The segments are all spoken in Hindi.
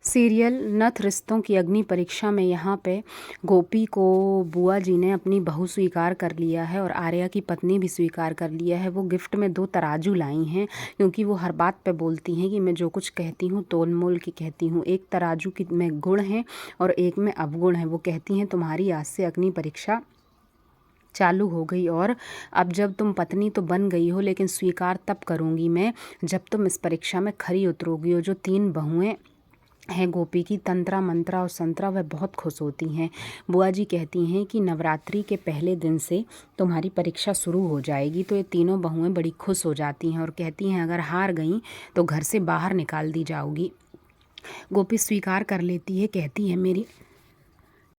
सीरियल नथ रिश्तों की अग्नि परीक्षा में यहाँ पे गोपी को बुआ जी ने अपनी बहू स्वीकार कर लिया है और आर्या की पत्नी भी स्वीकार कर लिया है। वो गिफ्ट में 2 तराजू लाई हैं, क्योंकि वो हर बात पे बोलती हैं कि मैं जो कुछ कहती हूँ तोल मोल की कहती हूँ। एक तराजू की में गुण है और एक में अवगुण है। वो कहती हैं तुम्हारी आज से अग्नि परीक्षा चालू हो गई और अब जब तुम पत्नी तो बन गई हो, लेकिन स्वीकार तब करूँगी मैं जब तुम इस परीक्षा में खरी उतरोगी। और जो 3 बहुएं हैं गोपी की, तंत्रा मंत्रा और संतरा, वह बहुत खुश होती हैं। बुआ जी कहती हैं कि नवरात्रि के पहले दिन से तुम्हारी परीक्षा शुरू हो जाएगी। तो ये तीनों बहुएं बड़ी खुश हो जाती हैं और कहती हैं अगर हार गई तो घर से बाहर निकाल दी जाओगी। गोपी स्वीकार कर लेती है, कहती है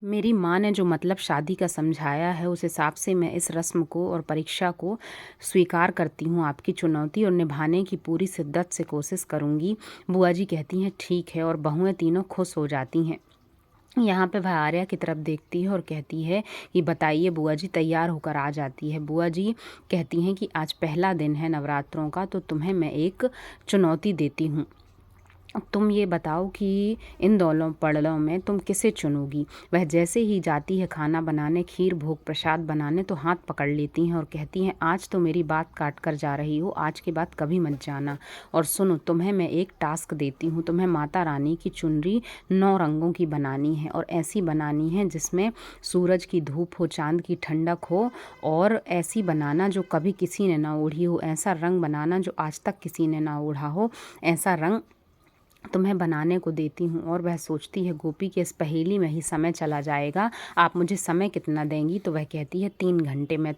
मेरी माँ ने जो मतलब शादी का समझाया है उस हिसाब से मैं इस रस्म को और परीक्षा को स्वीकार करती हूँ। आपकी चुनौती और निभाने की पूरी शिद्दत से कोशिश करूँगी। बुआ जी कहती हैं ठीक है और बहुएं तीनों खुश हो जाती हैं। यहाँ पे वह आर्या की तरफ देखती है और कहती है कि बताइए बुआ जी। तैयार होकर आ जाती है। बुआ जी कहती हैं कि आज पहला दिन है नवरात्रों का, तो तुम्हें मैं एक चुनौती देती हूँ। तुम ये बताओ कि इन दोनों पड़लों में तुम किसे चुनोगी। वह जैसे ही जाती है खाना बनाने, खीर भोग प्रसाद बनाने, तो हाथ पकड़ लेती हैं और कहती हैं आज तो मेरी बात काट कर जा रही हो, आज के बाद कभी मत जाना। और सुनो, तुम्हें मैं एक टास्क देती हूँ। तुम्हें माता रानी की चुनरी 9 रंगों की बनानी है और ऐसी बनानी है जिसमें सूरज की धूप हो, चांद की ठंडक हो, और ऐसी बनाना जो कभी किसी ने ना ओढ़ी हो। ऐसा रंग बनाना जो आज तक किसी ने ना ओढ़ा हो। ऐसा रंग तुम्हें बनाने को देती हूँ। और वह सोचती है गोपी के इस पहेली में ही समय चला जाएगा, आप मुझे समय कितना देंगी। तो वह कहती है 3 घंटे। मैं